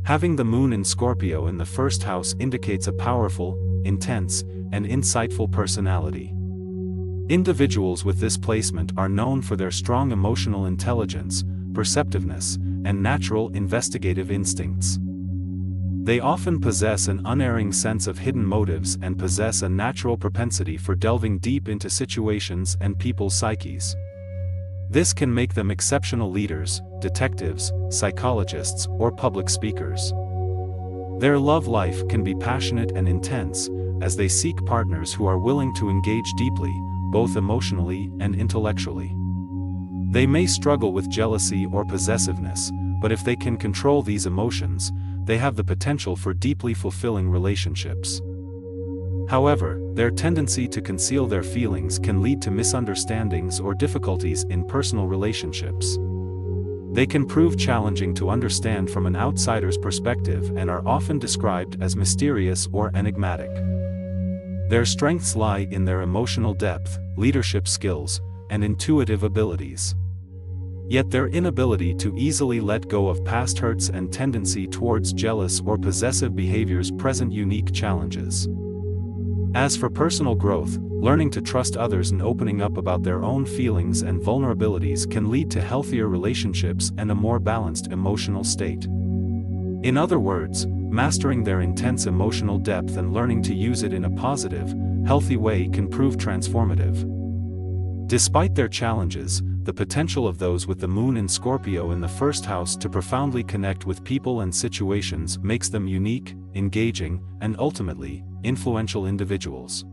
Having the moon in Scorpio in the first house indicates a powerful, intense, and insightful personality. Individuals with this placement are known for their strong emotional intelligence, perceptiveness, and natural investigative instincts. They often possess an unerring sense of hidden motives and possess a natural propensity for delving deep into situations and people's psyches. This can make them exceptional leaders, detectives, psychologists, or public speakers. Their love life can be passionate and intense, as they seek partners who are willing to engage deeply, both emotionally and intellectually. They may struggle with jealousy or possessiveness, but if they can control these emotions, they have the potential for deeply fulfilling relationships. However, their tendency to conceal their feelings can lead to misunderstandings or difficulties in personal relationships. They can prove challenging to understand from an outsider's perspective and are often described as mysterious or enigmatic. Their strengths lie in their emotional depth, leadership skills, and intuitive abilities. Yet their inability to easily let go of past hurts and tendency towards jealous or possessive behaviors present unique challenges. As for personal growth, learning to trust others and opening up about their own feelings and vulnerabilities can lead to healthier relationships and a more balanced emotional state. In other words, mastering their intense emotional depth and learning to use it in a positive, healthy way can prove transformative. Despite their challenges, the potential of those with the moon in Scorpio in the first house to profoundly connect with people and situations makes them unique, engaging, and ultimately, influential individuals.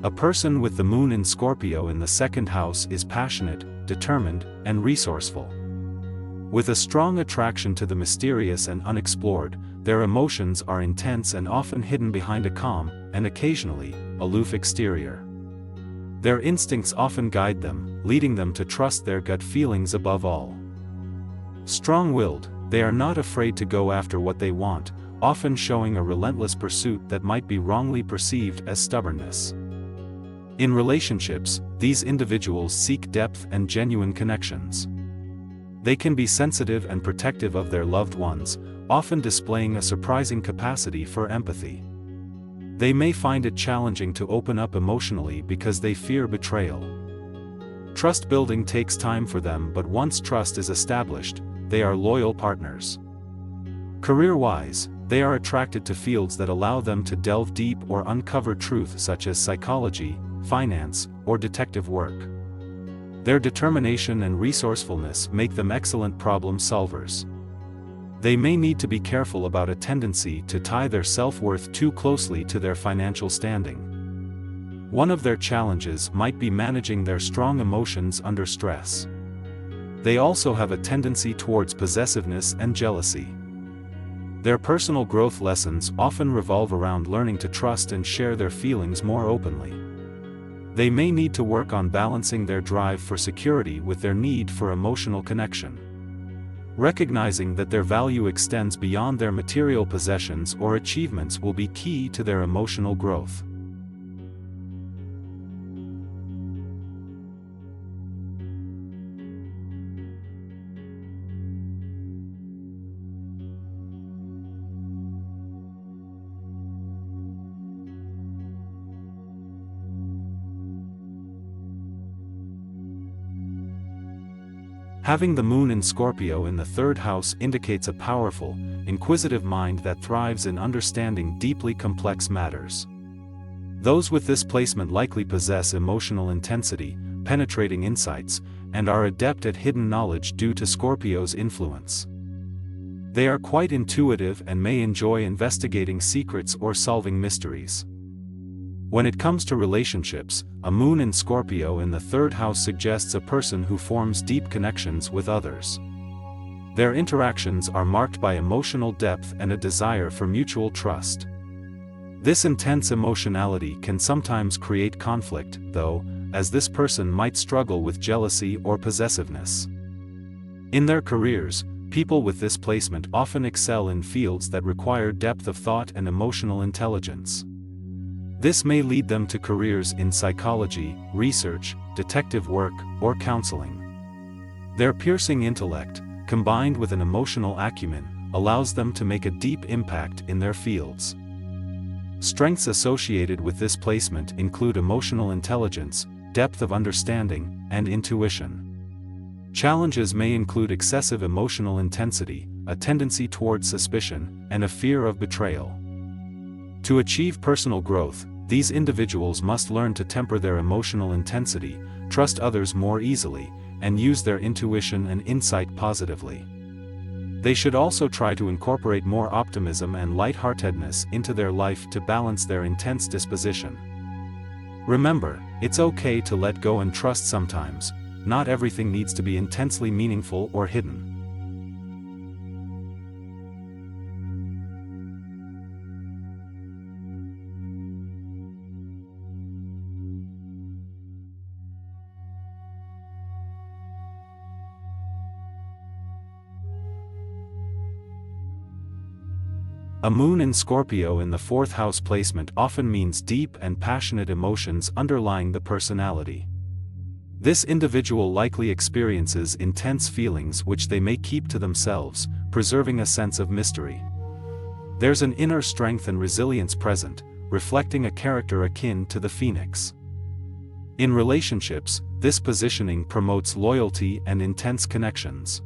A person with the moon in Scorpio in the second house is passionate, determined, and resourceful. With a strong attraction to the mysterious and unexplored, their emotions are intense and often hidden behind a calm, and occasionally, aloof exterior. Their instincts often guide them, leading them to trust their gut feelings above all. Strong-willed, they are not afraid to go after what they want, often showing a relentless pursuit that might be wrongly perceived as stubbornness. In relationships, these individuals seek depth and genuine connections. They can be sensitive and protective of their loved ones, often displaying a surprising capacity for empathy. They may find it challenging to open up emotionally because they fear betrayal. Trust building takes time for them, but once trust is established, they are loyal partners. Career-wise, they are attracted to fields that allow them to delve deep or uncover truth such as psychology, finance, or detective work. Their determination and resourcefulness make them excellent problem solvers. They may need to be careful about a tendency to tie their self-worth too closely to their financial standing. One of their challenges might be managing their strong emotions under stress. They also have a tendency towards possessiveness and jealousy. Their personal growth lessons often revolve around learning to trust and share their feelings more openly. They may need to work on balancing their drive for security with their need for emotional connection. Recognizing that their value extends beyond their material possessions or achievements will be key to their emotional growth. Having the moon in Scorpio in the third house indicates a powerful, inquisitive mind that thrives in understanding deeply complex matters. Those with this placement likely possess emotional intensity, penetrating insights, and are adept at hidden knowledge due to Scorpio's influence. They are quite intuitive and may enjoy investigating secrets or solving mysteries. When it comes to relationships, a moon in Scorpio in the third house suggests a person who forms deep connections with others. Their interactions are marked by emotional depth and a desire for mutual trust. This intense emotionality can sometimes create conflict, though, as this person might struggle with jealousy or possessiveness. In their careers, People with this placement often excel in fields that require depth of thought and emotional intelligence. This may lead them to careers in psychology, research, detective work, or counseling. Their piercing intellect, combined with an emotional acumen, allows them to make a deep impact in their fields. Strengths associated with this placement include emotional intelligence, depth of understanding, and intuition. Challenges may include excessive emotional intensity, a tendency toward suspicion, and a fear of betrayal. To achieve personal growth, these individuals must learn to temper their emotional intensity, trust others more easily, and use their intuition and insight positively. They should also try to incorporate more optimism and lightheartedness into their life to balance their intense disposition. Remember, it's okay to let go and trust sometimes. Not everything needs to be intensely meaningful or hidden. A moon in Scorpio in the 4th house placement often means deep and passionate emotions underlying the personality. This individual likely experiences intense feelings which they may keep to themselves, preserving a sense of mystery. There's an inner strength and resilience present, reflecting a character akin to the phoenix. In relationships, this positioning promotes loyalty and intense connections.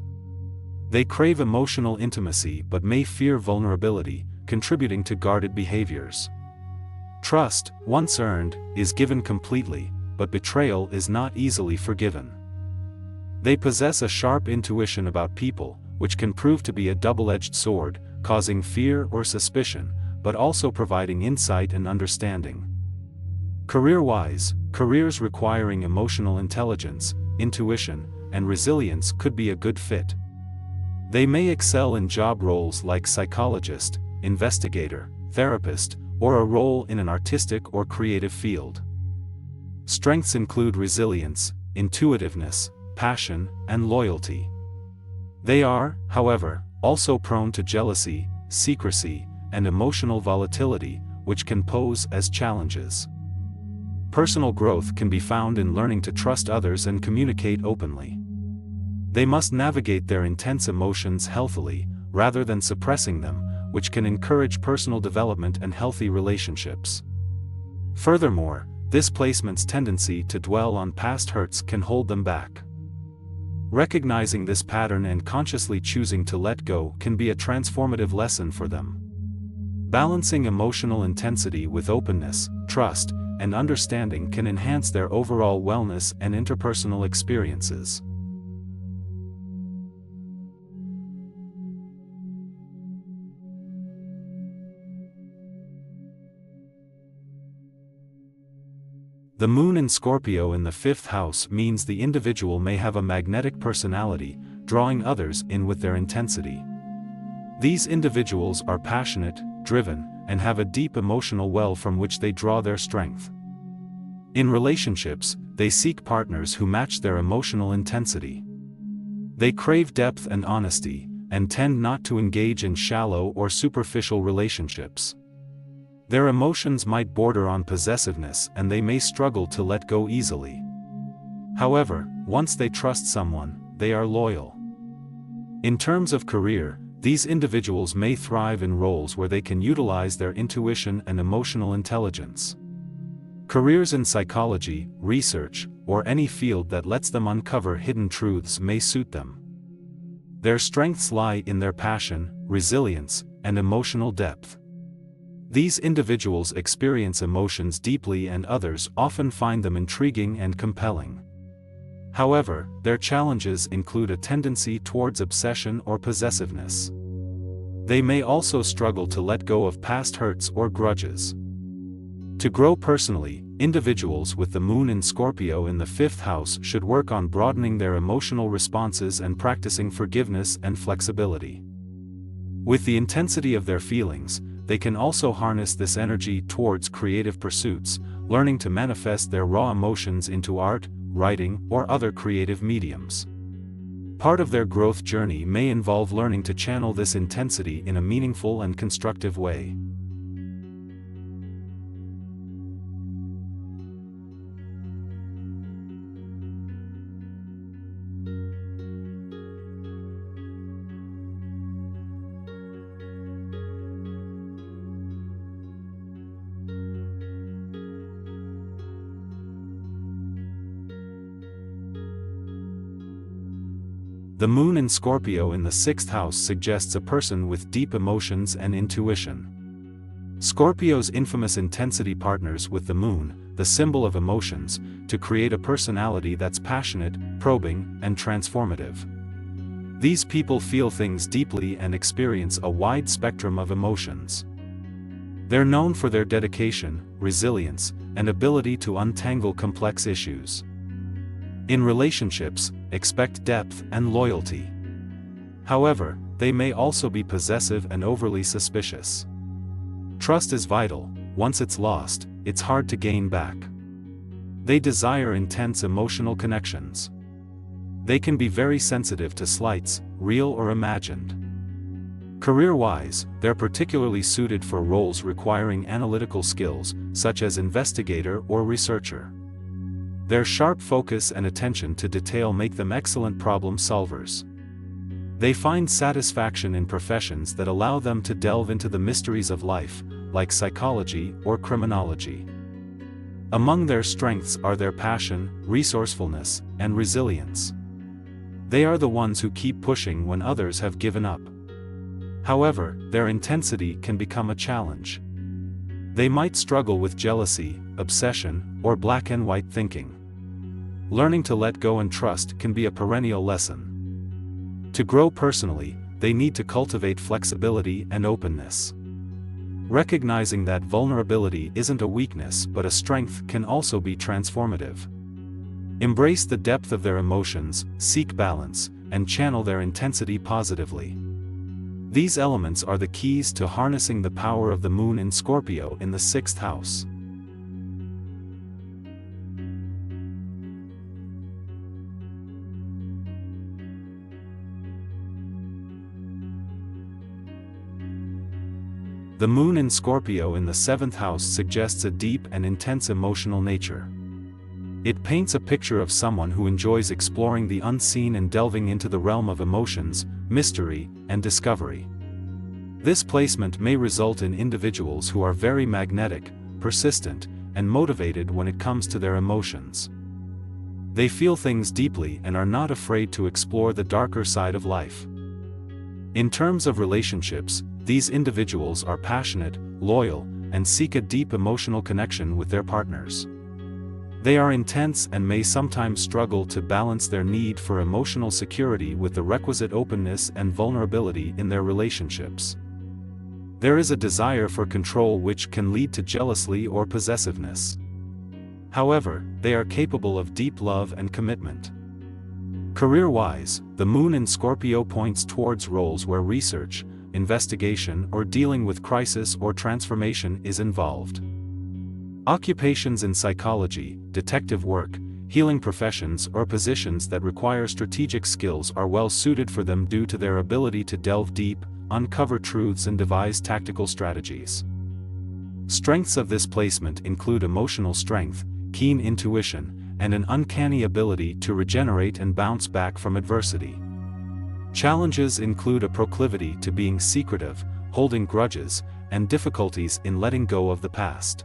They crave emotional intimacy but may fear vulnerability, contributing to guarded behaviors. Trust, once earned, is given completely, but betrayal is not easily forgiven. They possess a sharp intuition about people, which can prove to be a double-edged sword, causing fear or suspicion, but also providing insight and understanding. Career-wise, careers requiring emotional intelligence, intuition, and resilience could be a good fit. They may excel in job roles like psychologist, investigator, therapist, or a role in an artistic or creative field. Strengths include resilience, intuitiveness, passion, and loyalty. They are, however, also prone to jealousy, secrecy, and emotional volatility, which can pose as challenges. Personal growth can be found in learning to trust others and communicate openly. They must navigate their intense emotions healthily, rather than suppressing them, which can encourage personal development and healthy relationships. Furthermore, this placement's tendency to dwell on past hurts can hold them back. Recognizing this pattern and consciously choosing to let go can be a transformative lesson for them. Balancing emotional intensity with openness, trust, and understanding can enhance their overall wellness and interpersonal experiences. The moon in Scorpio in the 5th house means the individual may have a magnetic personality, drawing others in with their intensity. These individuals are passionate, driven, and have a deep emotional well from which they draw their strength. In relationships, they seek partners who match their emotional intensity. They crave depth and honesty, and tend not to engage in shallow or superficial relationships. Their emotions might border on possessiveness and they may struggle to let go easily. However, once they trust someone, they are loyal. In terms of career, these individuals may thrive in roles where they can utilize their intuition and emotional intelligence. Careers in psychology, research, or any field that lets them uncover hidden truths may suit them. Their strengths lie in their passion, resilience, and emotional depth. These individuals experience emotions deeply and others often find them intriguing and compelling. However, their challenges include a tendency towards obsession or possessiveness. They may also struggle to let go of past hurts or grudges. To grow personally, individuals with the moon in Scorpio in the 5th house should work on broadening their emotional responses and practicing forgiveness and flexibility. With the intensity of their feelings, they can also harness this energy towards creative pursuits, learning to manifest their raw emotions into art, writing, or other creative mediums. Part of their growth journey may involve learning to channel this intensity in a meaningful and constructive way. The moon in Scorpio in the 6th house suggests a person with deep emotions and intuition. Scorpio's infamous intensity partners with the moon, the symbol of emotions, to create a personality that's passionate, probing, and transformative. These people feel things deeply and experience a wide spectrum of emotions. They're known for their dedication, resilience, and ability to untangle complex issues. In relationships, expect depth and loyalty. However, they may also be possessive and overly suspicious. Trust is vital. Once it's lost, it's hard to gain back. They desire intense emotional connections. They can be very sensitive to slights, real or imagined. Career-wise, they're particularly suited for roles requiring analytical skills, such as investigator or researcher. Their sharp focus and attention to detail make them excellent problem solvers. They find satisfaction in professions that allow them to delve into the mysteries of life, like psychology or criminology. Among their strengths are their passion, resourcefulness, and resilience. They are the ones who keep pushing when others have given up. However, their intensity can become a challenge. They might struggle with jealousy, obsession, or black and white thinking. Learning to let go and trust can be a perennial lesson. To grow personally, they need to cultivate flexibility and openness. Recognizing that vulnerability isn't a weakness but a strength can also be transformative. Embrace the depth of their emotions, seek balance, and channel their intensity positively. These elements are the keys to harnessing the power of the moon in Scorpio in the 6th house. The moon in Scorpio in the 7th house suggests a deep and intense emotional nature. It paints a picture of someone who enjoys exploring the unseen and delving into the realm of emotions, mystery, and discovery. This placement may result in individuals who are very magnetic, persistent, and motivated when it comes to their emotions. They feel things deeply and are not afraid to explore the darker side of life. In terms of relationships, these individuals are passionate, loyal, and seek a deep emotional connection with their partners. They are intense and may sometimes struggle to balance their need for emotional security with the requisite openness and vulnerability in their relationships. There is a desire for control which can lead to jealousy or possessiveness. However, they are capable of deep love and commitment. Career-wise, the moon in Scorpio points towards roles where research, investigation, or dealing with crisis or transformation is involved. Occupations in psychology, detective work, healing professions, or positions that require strategic skills are well suited for them due to their ability to delve deep, uncover truths, and devise tactical strategies. Strengths of this placement include emotional strength, keen intuition, and an uncanny ability to regenerate and bounce back from adversity. Challenges include a proclivity to being secretive, holding grudges, and difficulties in letting go of the past.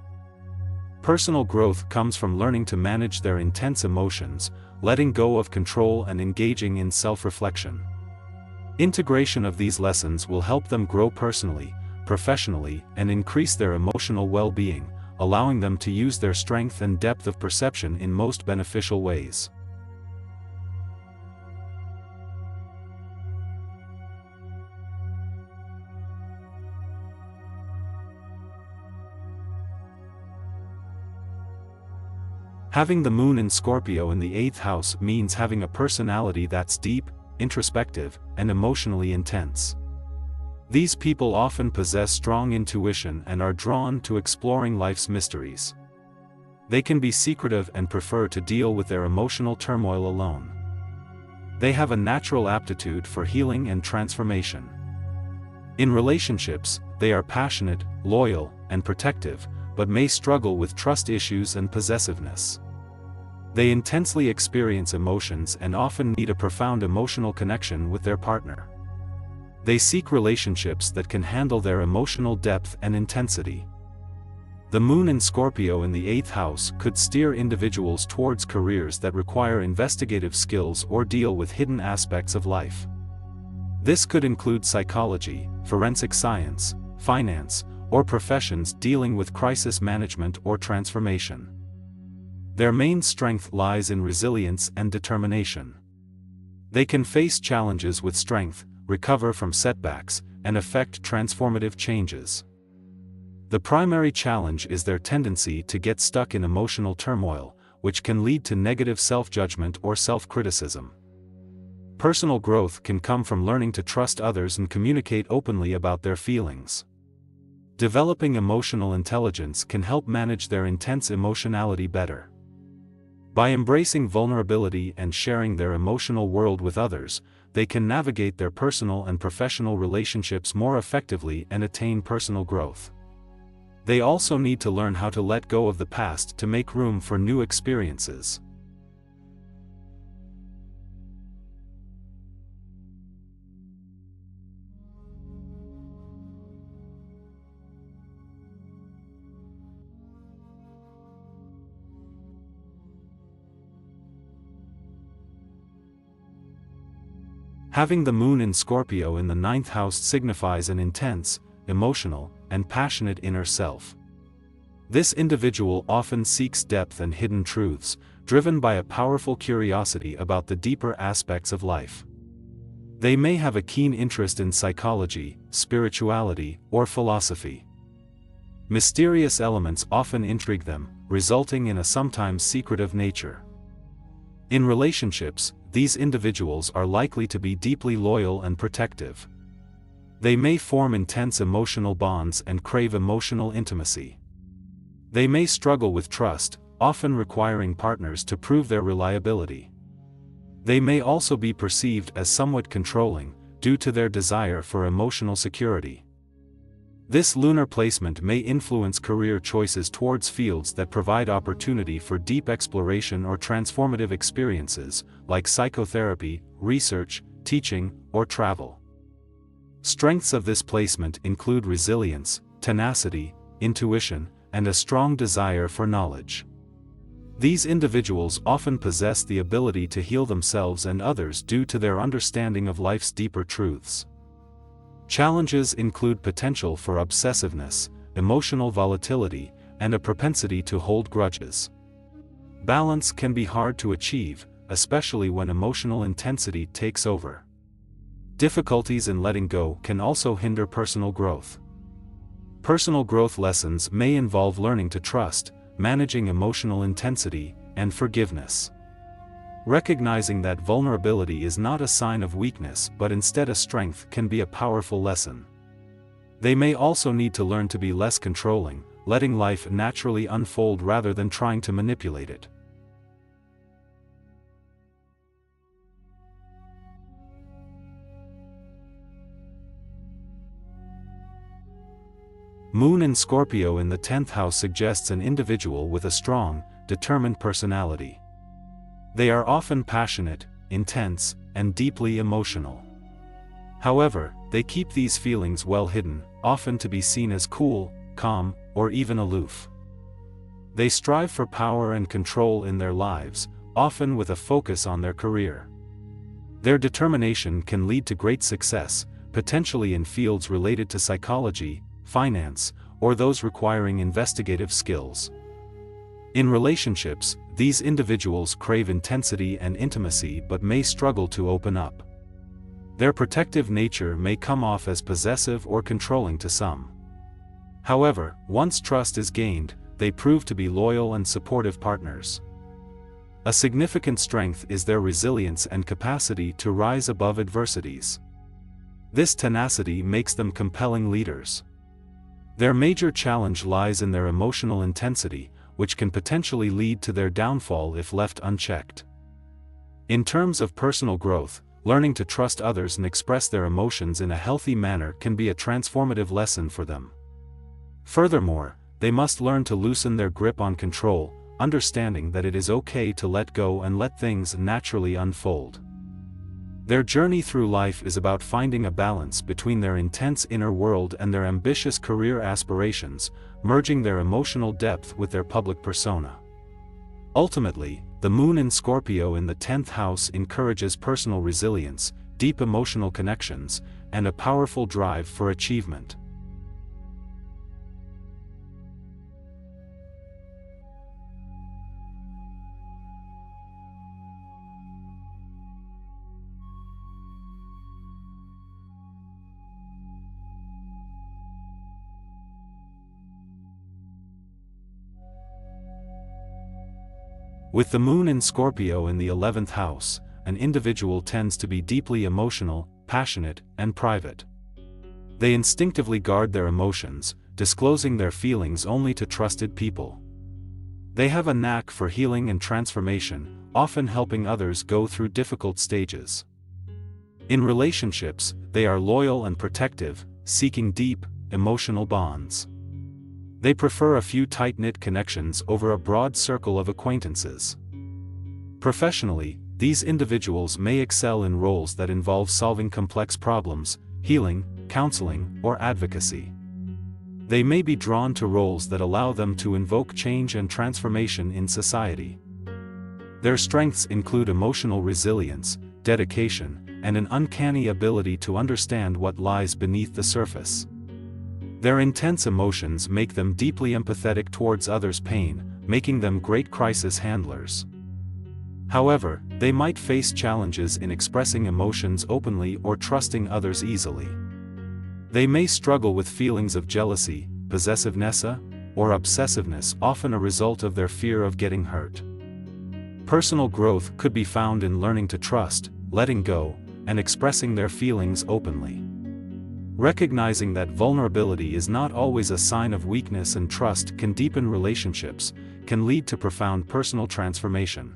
Personal growth comes from learning to manage their intense emotions, letting go of control, and engaging in self-reflection. Integration of these lessons will help them grow personally, professionally, and increase their emotional well-being, allowing them to use their strength and depth of perception in most beneficial ways. Having the moon in Scorpio in the 8th house means having a personality that's deep, introspective, and emotionally intense. These people often possess strong intuition and are drawn to exploring life's mysteries. They can be secretive and prefer to deal with their emotional turmoil alone. They have a natural aptitude for healing and transformation. In relationships, they are passionate, loyal, and protective, but may struggle with trust issues and possessiveness. They intensely experience emotions and often need a profound emotional connection with their partner. They seek relationships that can handle their emotional depth and intensity. The moon in Scorpio in the 8th house could steer individuals towards careers that require investigative skills or deal with hidden aspects of life. This could include psychology, forensic science, finance, or professions dealing with crisis management or transformation. Their main strength lies in resilience and determination. They can face challenges with strength, recover from setbacks, and effect transformative changes. The primary challenge is their tendency to get stuck in emotional turmoil, which can lead to negative self-judgment or self-criticism. Personal growth can come from learning to trust others and communicate openly about their feelings. Developing emotional intelligence can help manage their intense emotionality better. By embracing vulnerability and sharing their emotional world with others, they can navigate their personal and professional relationships more effectively and attain personal growth. They also need to learn how to let go of the past to make room for new experiences. Having the moon in Scorpio in the 9th house signifies an intense, emotional, and passionate inner self. This individual often seeks depth and hidden truths, driven by a powerful curiosity about the deeper aspects of life. They may have a keen interest in psychology, spirituality, or philosophy. Mysterious elements often intrigue them, resulting in a sometimes secretive nature. In relationships, these individuals are likely to be deeply loyal and protective. They may form intense emotional bonds and crave emotional intimacy. They may struggle with trust, often requiring partners to prove their reliability. They may also be perceived as somewhat controlling, due to their desire for emotional security. This lunar placement may influence career choices towards fields that provide opportunity for deep exploration or transformative experiences, like psychotherapy, research, teaching, or travel. Strengths of this placement include resilience, tenacity, intuition, and a strong desire for knowledge. These individuals often possess the ability to heal themselves and others due to their understanding of life's deeper truths. Challenges include potential for obsessiveness, emotional volatility, and a propensity to hold grudges. Balance can be hard to achieve, especially when emotional intensity takes over. Difficulties in letting go can also hinder personal growth. Personal growth lessons may involve learning to trust, managing emotional intensity, and forgiveness. Recognizing that vulnerability is not a sign of weakness but instead a strength can be a powerful lesson. They may also need to learn to be less controlling, letting life naturally unfold rather than trying to manipulate it. Moon in Scorpio in the 10th house suggests an individual with a strong, determined personality. They are often passionate, intense, and deeply emotional. However, they keep these feelings well hidden, often to be seen as cool, calm, or even aloof. They strive for power and control in their lives, often with a focus on their career. Their determination can lead to great success, potentially in fields related to psychology, finance, or those requiring investigative skills. In relationships, these individuals crave intensity and intimacy but may struggle to open up. Their protective nature may come off as possessive or controlling to some. However, once trust is gained, they prove to be loyal and supportive partners. A significant strength is their resilience and capacity to rise above adversities. This tenacity makes them compelling leaders. Their major challenge lies in their emotional intensity, which can potentially lead to their downfall if left unchecked. In terms of personal growth, learning to trust others and express their emotions in a healthy manner can be a transformative lesson for them. Furthermore, they must learn to loosen their grip on control, understanding that it is okay to let go and let things naturally unfold. Their journey through life is about finding a balance between their intense inner world and their ambitious career aspirations, merging their emotional depth with their public persona. Ultimately, the moon in Scorpio in the 10th house encourages personal resilience, deep emotional connections, and a powerful drive for achievement. With the moon in Scorpio in the 11th house, an individual tends to be deeply emotional, passionate, and private. They instinctively guard their emotions, disclosing their feelings only to trusted people. They have a knack for healing and transformation, often helping others go through difficult stages. In relationships, they are loyal and protective, seeking deep, emotional bonds. They prefer a few tight-knit connections over a broad circle of acquaintances. Professionally, these individuals may excel in roles that involve solving complex problems, healing, counseling, or advocacy. They may be drawn to roles that allow them to invoke change and transformation in society. Their strengths include emotional resilience, dedication, and an uncanny ability to understand what lies beneath the surface. Their intense emotions make them deeply empathetic towards others' pain, making them great crisis handlers. However, they might face challenges in expressing emotions openly or trusting others easily. They may struggle with feelings of jealousy, possessiveness, or obsessiveness, often a result of their fear of getting hurt. Personal growth could be found in learning to trust, letting go, and expressing their feelings openly. Recognizing that vulnerability is not always a sign of weakness and trust can deepen relationships, can lead to profound personal transformation.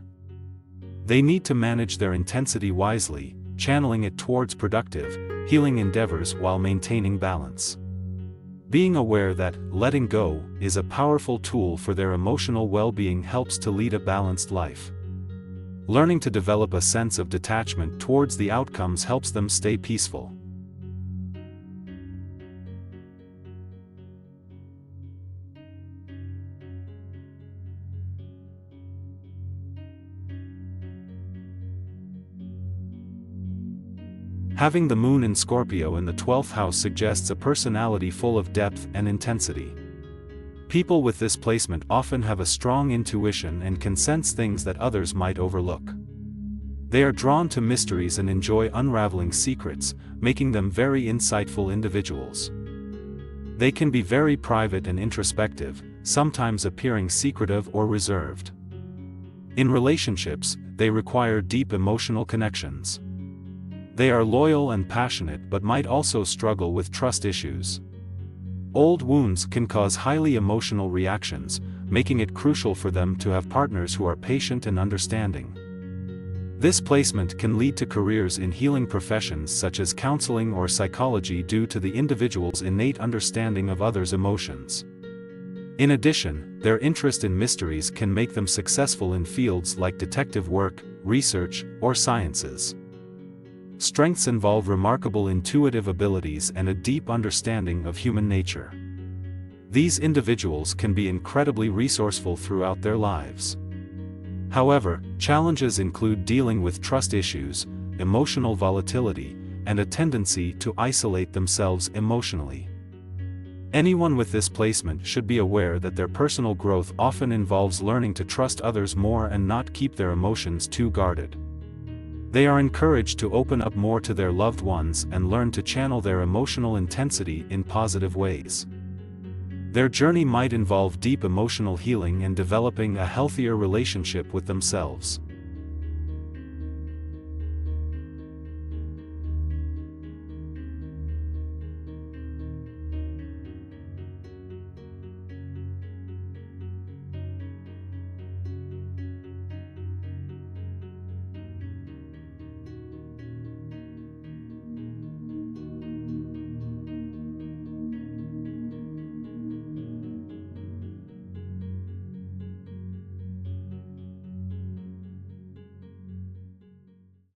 They need to manage their intensity wisely, channeling it towards productive, healing endeavors while maintaining balance. Being aware that letting go is a powerful tool for their emotional well-being helps to lead a balanced life. Learning to develop a sense of detachment towards the outcomes helps them stay peaceful. Having the moon in Scorpio in the 12th house suggests a personality full of depth and intensity. People with this placement often have a strong intuition and can sense things that others might overlook. They are drawn to mysteries and enjoy unraveling secrets, making them very insightful individuals. They can be very private and introspective, sometimes appearing secretive or reserved. In relationships, they require deep emotional connections. They are loyal and passionate but might also struggle with trust issues. Old wounds can cause highly emotional reactions, making it crucial for them to have partners who are patient and understanding. This placement can lead to careers in healing professions such as counseling or psychology due to the individual's innate understanding of others' emotions. In addition, their interest in mysteries can make them successful in fields like detective work, research, or sciences. Strengths involve remarkable intuitive abilities and a deep understanding of human nature. These individuals can be incredibly resourceful throughout their lives. However, challenges include dealing with trust issues, emotional volatility, and a tendency to isolate themselves emotionally. Anyone with this placement should be aware that their personal growth often involves learning to trust others more and not keep their emotions too guarded. They are encouraged to open up more to their loved ones and learn to channel their emotional intensity in positive ways. Their journey might involve deep emotional healing and developing a healthier relationship with themselves.